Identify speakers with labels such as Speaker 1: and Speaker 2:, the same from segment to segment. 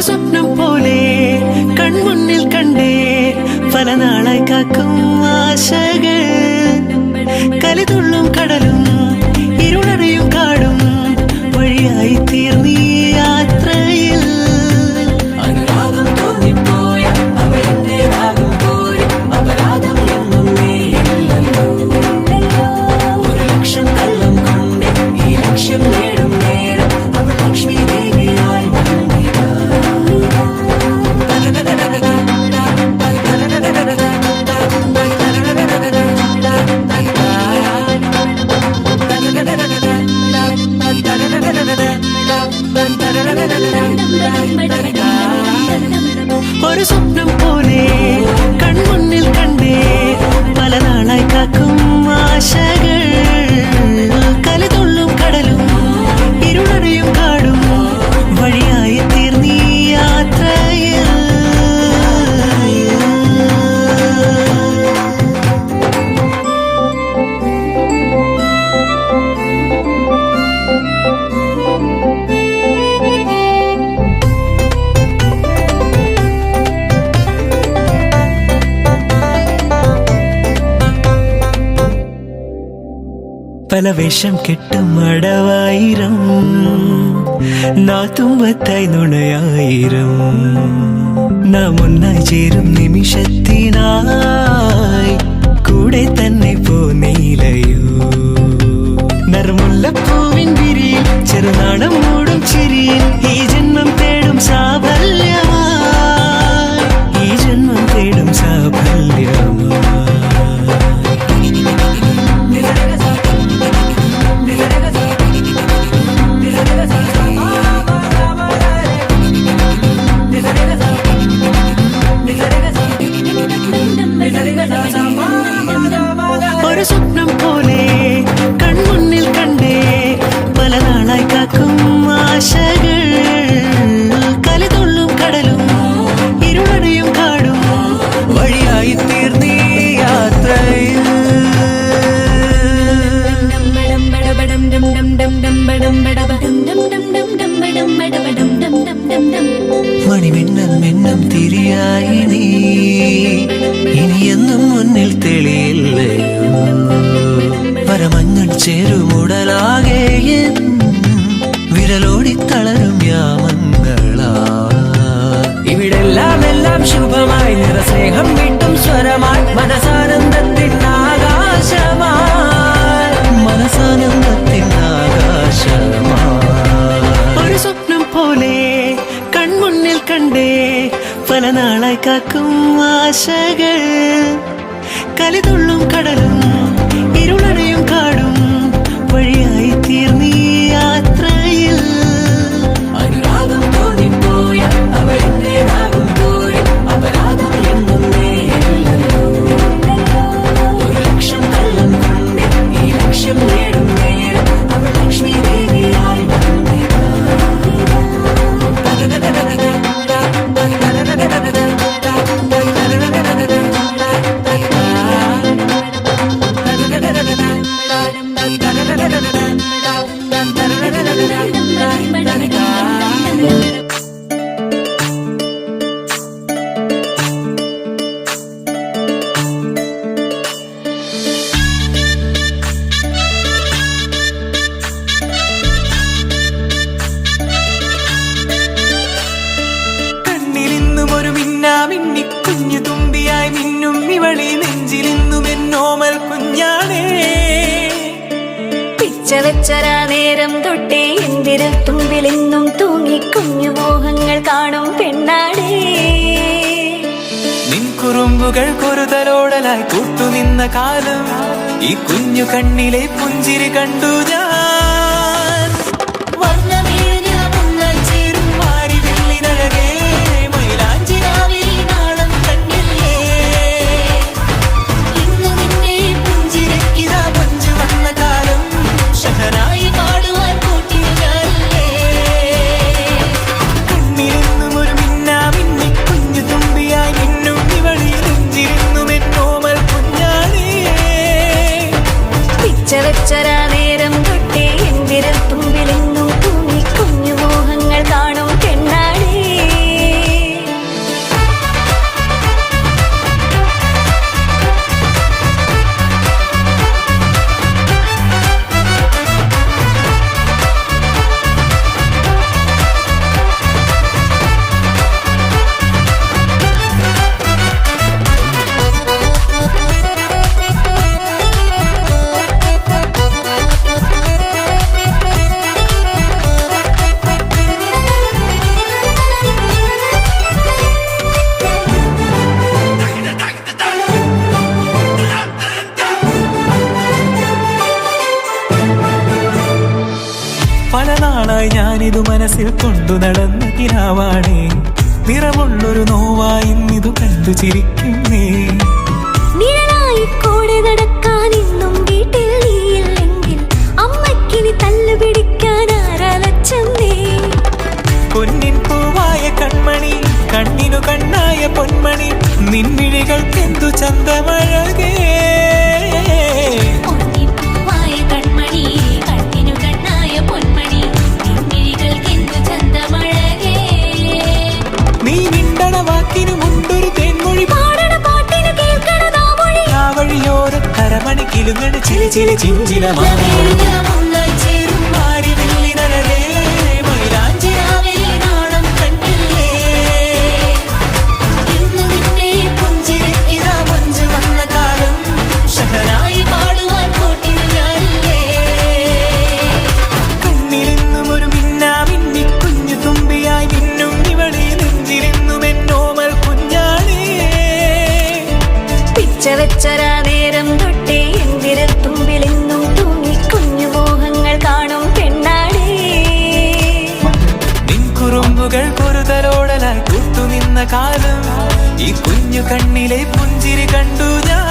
Speaker 1: സ്വപ്നം പോലെ കൺമുന്നിൽ കണ്ടേ പല നാളായി കാക്കും ആശകൾ കലിതുള്ളും കടലും ഇരുളറിയും കാടും വഴിയായി തീർന്നീ യാത്രയിൽ അനുരാഗം തോന്നിപ്പോയ അവളെന്റേതാകും പോലെ അപരാധം എന്നും നീയില്ലല്ലോ ഒരു ലക്ഷം കള്ളം കൊണ്ട് ഈ ലക്ഷ്യം നേടും നേരം അവൾ ലക്ഷ്മി ദേവിയായി ഒരു സ്വപ്നം പോലെ കൺമുന്നിൽ കണ്ടേ പല നാളായി കാക്കും ആശകൾ കലിതുള്ളും കടലും ഇരുളറിയും കാടും വഴിയായി തീർന്നീ യാത്രയിൽ പല വേഷം കെട്ടും അടവായിരം നാത്തുമ്പത്തായി നുണയായിരം നാം ഒന്നായി ചേരും നിമിഷത്തിനായി കൂടെ തന്നെ പോന്നീലയോ നറുമുല്ലപ്പൂവിൻ വിരിയിൽ ചെറുനാണം മൂടും ചിരിയിൽ ഈ ജന്മം തേടും സാഫല്യമായി ഈ ജന്മം തേടും സാഫല്യമായി ഒരു സ്വപ്നം പോലെ കൺമുന്നിൽ കണ്ടേ പല നാളായി കാക്കും ആശകൾ കലിതുള്ളും കടലും ഇരുളറിയും കാടും വഴിയായി തീർന്നീ യാത്രയിൽ മണിമിന്നൽ മിന്നം തിരിയായി നീ ഇനിയെന്നും മുന്നിൽ തെളിയില്ലയോ പരമഞ്ഞൾ ചേരുമുടലാകെ വിരലോടി തളരും യാമങ്ങളാ ഇവിടെല്ലാം എല്ലാം ശുഭമായി നിറസ്നേഹം വീട്ടും സ്വരമായി മനസാനന്ദത്തിൻ ആകാശമായി മനസാനന്ദത്തിൻ ആകാശമായി ഒരു സ്വപ്നം പോലെ കൺമുന്നിൽ കണ്ടേ പല നാളായി കാക്കും ആശകൾ കലിതുള്ളും കടലും ഇരുളറിയും കാടും വഴിയായി തീർന്നീ യാത്രയിൽ അനുരാഗം തോന്നിപ്പോയ അവളെന്റേതാകും പോലെ അപരാധം എന്നും നീയില്ലല്ലോ ഒരു ലക്ഷം കള്ളം കൊണ്ട് ഈ ലക്ഷ്യം നേടും നേരം അവൾ ലക്ഷ്മി ദേവിയായി കുഞ്ഞു തുമ്പിയായി മിന്നും ഇവളി നെഞ്ചിലിന്നും എന്നോമൽ കുഞ്ഞാണേ പിച്ച വെച്ചരാ നേരം തൊട്ടേ എന്തിരൽ തുമ്പിലെന്നും തൂങ്ങി കുഞ്ഞു മോഹങ്ങൾ കാണും പെണ്ണാടേ നിൻ കുറുമ്പുകൾ കൊരുതലോടലായി കൂട്ടുനിന്ന കാലം ഈ കുഞ്ഞു കണ്ണിലെ പുഞ്ചിരി കണ്ടു ഞാൻ
Speaker 2: പല നാളായി ഞാനിതു മനസ്സിൽ കൊണ്ടു നടന്ന കിനാവാണേ, നിറമുള്ളൊരു നോവായി ഇന്നിതു കണ്ടു ചിരിക്കുന്നേ.
Speaker 1: നിഴലായി കൂടെ നടക്കാൻ ഇന്നും വീട്ടിൽ നീയില്ലെങ്കിൽ അമ്മക്കിനി തല്ലു പിടിക്കാൻ ആരാലച്ചെന്നേ.
Speaker 2: പൊന്നിൻ പൂവായ കൺമണി, കണ്ണിനു കണ്ണായ പൊന്മണി, നിൻമിഴികൾക്കെന്തു ചന്തമഴകേ. നീ മിണ്ടണ വാക്കിനു മുണ്ടൊരു തേൻമൊഴി,
Speaker 1: പാടണ പാട്ടിനു കേൾക്കണതാ മൊഴി,
Speaker 2: ആ വഴിയോര കരമണി കിലുങ്ങണ ചിലി ചിലി ചിഞ്ചിലമാണ്.
Speaker 1: വെച്ചരാ നേരം തൊട്ടേ എന്തിരൽ തുമ്പിലെന്നും തൂങ്ങി കുഞ്ഞു മോഹങ്ങൾ കാണും പെണ്ണാടേ.
Speaker 2: നിൻ കുറുമ്പുകൾ കുറുതലോടലായി കൂട്ടുനിന്ന കാലം, ഈ കുഞ്ഞു കണ്ണിലെ പുഞ്ചിരി കണ്ടു ഞാൻ.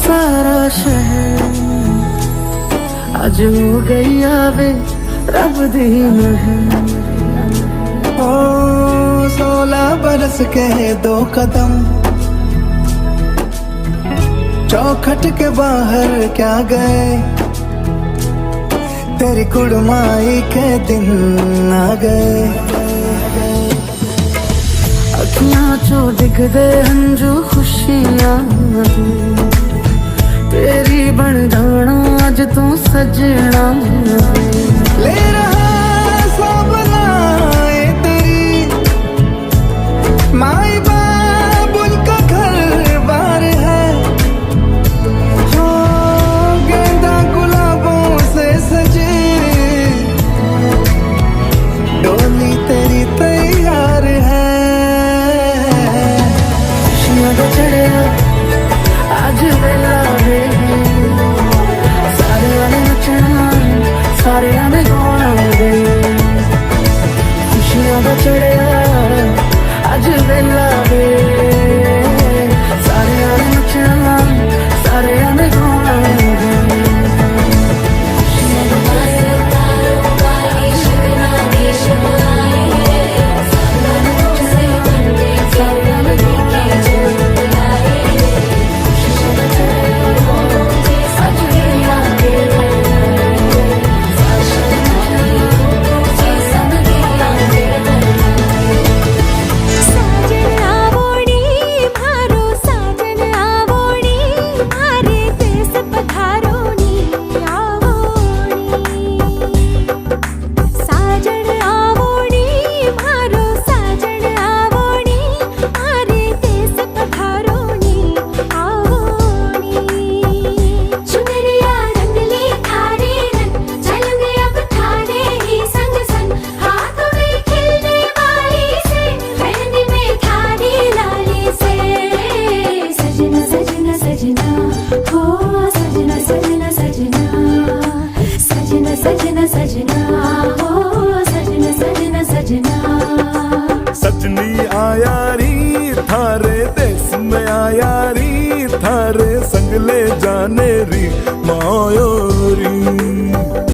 Speaker 3: सारा शहर आज हो गई आवे रब दी महर। ओ 16 बरस के 2 कदम चौखट के बाहर क्या गए, तेरी कुड़माई के दिन आ गए। अखियां चो दिख दे हंजू खुशियां, तेरी बन जाना अज तू सजना। ले रहा सब नाए तेरी माई बाबुल का घर बार है, हो गेंदा गुलाबों से सजे डोली तेरी तैयार है। खुशियां तो चढ़े आज वेला वे, सारे आने नचना सारे आने गाना वे। खुशियां दा चढ़िया आज वेला वे, सारे आने नचना सारे आने गाना वे।
Speaker 4: सजनी आया री थारे देश में आया री, थारे संग ले जाने री मायोरी।